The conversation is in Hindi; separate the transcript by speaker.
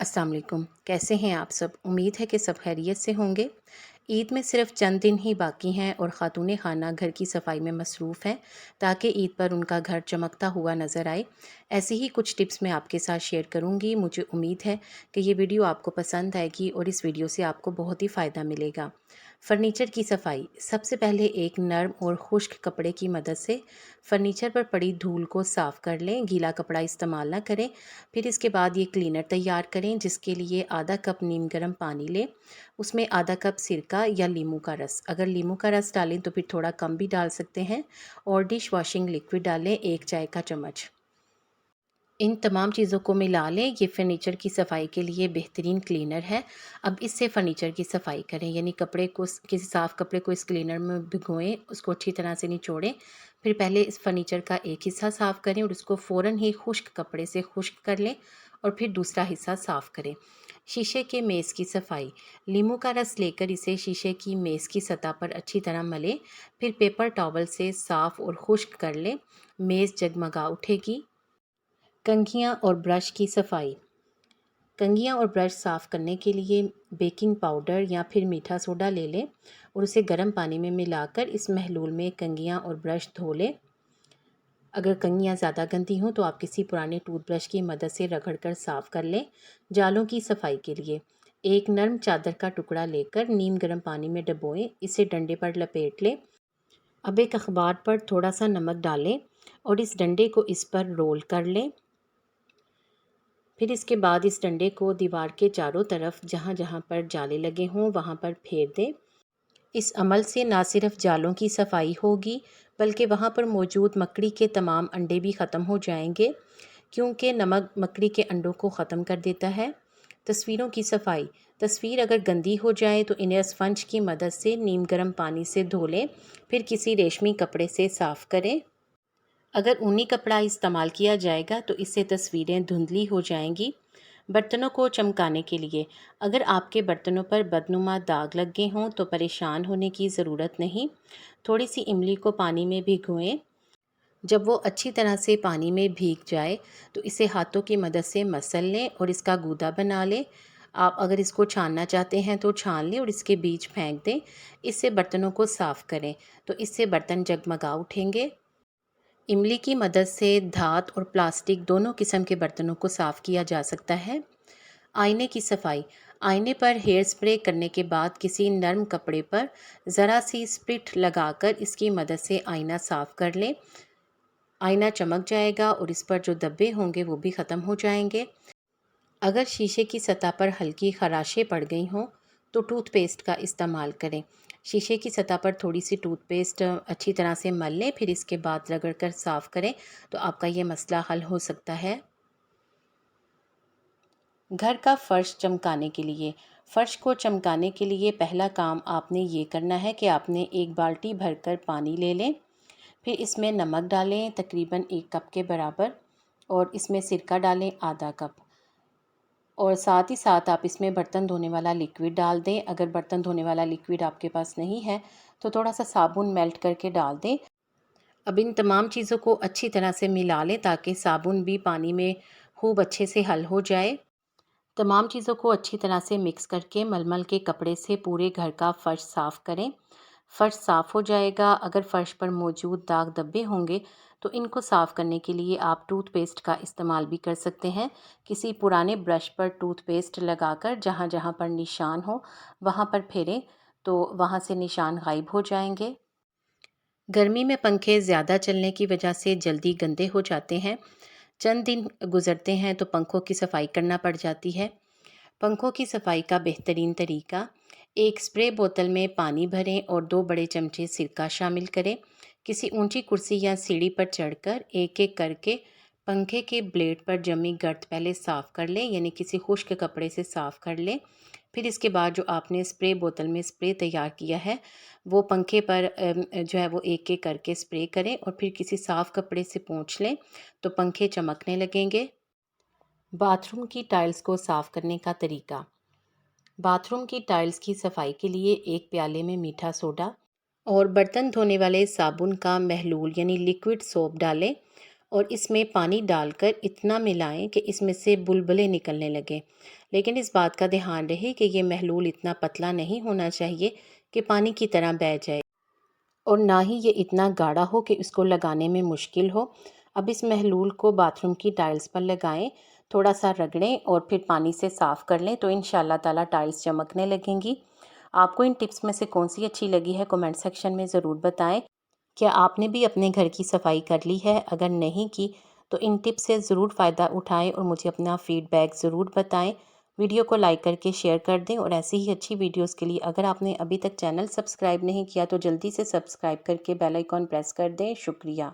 Speaker 1: अस्सलाम वालेकुम। कैसे हैं आप सब? उम्मीद है कि सब खैरियत से होंगे। ईद में सिर्फ चंद दिन ही बाकी हैं और ख़ातून खाना घर की सफाई में मसरूफ़ हैं ताकि ईद पर उनका घर चमकता हुआ नज़र आए। ऐसी ही कुछ टिप्स मैं आपके साथ शेयर करूंगी। मुझे उम्मीद है कि ये वीडियो आपको पसंद आएगी और इस वीडियो से आपको बहुत ही फ़ायदा मिलेगा। फ़र्नीचर की सफाई। सबसे पहले एक नर्म और खुश्क कपड़े की मदद से फ़र्नीचर पर पड़ी धूल को साफ़ कर लें। गीला कपड़ा इस्तेमाल ना करें। फिर इसके बाद ये क्लीनर तैयार करें जिसके लिए आधा कप नीम गर्म पानी लें। उसमें आधा कप सिरका या नींबू का रस, अगर नींबू का रस डालें तो फिर थोड़ा कम भी डाल सकते हैं, और डिश वॉशिंग लिक्विड डालें 1 चाय का चम्मच। इन तमाम चीज़ों को मिला लें। ये फ़र्नीचर की सफाई के लिए बेहतरीन क्लीनर है। अब इससे फ़र्नीचर की सफाई करें, यानी कपड़े को किसी साफ़ कपड़े को इस क्लीनर में भिगोएं, उसको अच्छी तरह से निचोड़ें। फिर पहले इस फ़र्नीचर का एक हिस्सा साफ़ करें और उसको फ़ौरन ही खुश्क कपड़े से खुश्क कर लें और फिर दूसरा हिस्सा साफ़ करें। शीशे के मेज़ की सफाई। नींबू का रस लेकर इसे शीशे की मेज़ की सतह पर अच्छी तरह मलें। फिर पेपर टॉवल से साफ़ और खुश्क कर लें। मेज़ जगमगा उठेगी। कंघियाँ और ब्रश की सफाई। कंघियाँ और ब्रश साफ़ करने के लिए बेकिंग पाउडर या फिर मीठा सोडा ले लें और उसे गर्म पानी में मिलाकर इस महलूल में कंघियाँ और ब्रश धो लें। अगर कंघियाँ ज़्यादा गंदी हों तो आप किसी पुराने टूथब्रश की मदद से रगड़कर साफ़ कर लें। जालों की सफाई के लिए एक नरम चादर का टुकड़ा लेकर नीम गर्म पानी में डुबोएं, इसे डंडे पर लपेट लें। अब एक अखबार पर थोड़ा सा नमक डालें और इस डंडे को इस पर रोल कर लें। फिर इसके बाद इस डंडे को दीवार के चारों तरफ जहाँ जहाँ पर जाले लगे हों वहाँ पर फेर दें। इस अमल से ना सिर्फ जालों की सफाई होगी बल्कि वहाँ पर मौजूद मकड़ी के तमाम अंडे भी ख़त्म हो जाएंगे, क्योंकि नमक मकड़ी के अंडों को ख़त्म कर देता है। तस्वीरों की सफाई। तस्वीर अगर गंदी हो जाए तो इन्हें स्पंज की मदद से नीम गर्म पानी से धो लें, फिर किसी रेशमी कपड़े से साफ़ करें। अगर ऊनी कपड़ा इस्तेमाल किया जाएगा तो इससे तस्वीरें धुंधली हो जाएंगी। बर्तनों को चमकाने के लिए अगर आपके बर्तनों पर बदनुमा दाग लग गए हों तो परेशान होने की ज़रूरत नहीं। थोड़ी सी इमली को पानी में भिगोएं। जब वो अच्छी तरह से पानी में भीग जाए तो इसे हाथों की मदद से मसल लें और इसका गूदा बना लें। आप अगर इसको छानना चाहते हैं तो छान लें और इसके बीज फेंक दें। इससे बर्तनों को साफ़ करें तो इससे बर्तन जगमगा उठेंगे। इमली की मदद से धात और प्लास्टिक दोनों किस्म के बर्तनों को साफ़ किया जा सकता है। आईने की सफाई। आईने पर हेयर स्प्रे करने के बाद किसी नरम कपड़े पर ज़रा सी स्प्रिट लगाकर इसकी मदद से आईना साफ़ कर लें। आईना चमक जाएगा और इस पर जो धब्बे होंगे वो भी ख़त्म हो जाएंगे। अगर शीशे की सतह पर हल्की खराशें पड़ गई हों तो टूथपेस्ट का इस्तेमाल करें। शीशे की सतह पर थोड़ी सी टूथपेस्ट अच्छी तरह से मल लें, फिर इसके बाद रगड़कर साफ़ करें तो आपका ये मसला हल हो सकता है। घर का फ़र्श चमकाने के लिए। फ़र्श को चमकाने के लिए पहला काम आपने ये करना है कि आपने एक बाल्टी भरकर पानी ले लें। फिर इसमें नमक डालें तकरीबन 1 कप के बराबर, और इसमें सिरका डालें आधा कप, और साथ ही साथ आप इसमें बर्तन धोने वाला लिक्विड डाल दें। अगर बर्तन धोने वाला लिक्विड आपके पास नहीं है तो थोड़ा सा साबुन मेल्ट करके डाल दें। अब इन तमाम चीज़ों को अच्छी तरह से मिला लें ताकि साबुन भी पानी में खूब अच्छे से हल हो जाए। तमाम चीज़ों को अच्छी तरह से मिक्स करके मलमल के कपड़े से पूरे घर का फ़र्श साफ़ करें। फ़र्श साफ़ हो जाएगा। अगर फ़र्श पर मौजूद दाग धब्बे होंगे तो इनको साफ़ करने के लिए आप टूथपेस्ट का इस्तेमाल भी कर सकते हैं। किसी पुराने ब्रश पर टूथपेस्ट लगाकर जहाँ जहाँ पर निशान हो वहाँ पर फेरें तो वहाँ से निशान गायब हो जाएंगे। गर्मी में पंखे ज़्यादा चलने की वजह से जल्दी गंदे हो जाते हैं। चंद दिन गुजरते हैं तो पंखों की सफाई करना पड़ जाती है। पंखों की सफाई का बेहतरीन तरीका। एक स्प्रे बोतल में पानी भरें और 2 बड़े चमचे सिरका शामिल करें। किसी ऊंची कुर्सी या सीढ़ी पर चढ़कर एक एक करके पंखे के ब्लेड पर जमी गर्त पहले साफ़ कर लें, यानी किसी खुश्क कपड़े से साफ़ कर लें। फिर इसके बाद जो आपने स्प्रे बोतल में स्प्रे तैयार किया है वो पंखे पर जो है वो एक एक करके स्प्रे करें और फिर किसी साफ़ कपड़े से पोंछ लें तो पंखे चमकने लगेंगे। बाथरूम की टाइल्स को साफ़ करने का तरीका। बाथरूम की टाइल्स की सफाई के लिए एक प्याले में मीठा सोडा और बर्तन धोने वाले साबुन का महलूल यानी लिक्विड सोप डालें और इसमें पानी डालकर इतना मिलाएं कि इसमें से बुलबुले निकलने लगें। लेकिन इस बात का ध्यान रहे कि ये महलूल इतना पतला नहीं होना चाहिए कि पानी की तरह बह जाए, और ना ही ये इतना गाढ़ा हो कि इसको लगाने में मुश्किल हो। अब इस महलूल को बाथरूम की टाइल्स पर लगाएं, थोड़ा सा रगड़ें और फिर पानी से साफ़ कर लें, तो इंशाल्लाह ताला टाइल्स चमकने लगेंगी। आपको इन टिप्स में से कौन सी अच्छी लगी है कमेंट सेक्शन में ज़रूर बताएं। क्या आपने भी अपने घर की सफाई कर ली है? अगर नहीं की तो इन टिप्स से ज़रूर फ़ायदा उठाएं और मुझे अपना फ़ीडबैक ज़रूर बताएं। वीडियो को लाइक करके शेयर कर दें, और ऐसी ही अच्छी वीडियोस के लिए अगर आपने अभी तक चैनल सब्सक्राइब नहीं किया तो जल्दी से सब्सक्राइब करके बेल आइकॉन प्रेस कर दें। शुक्रिया।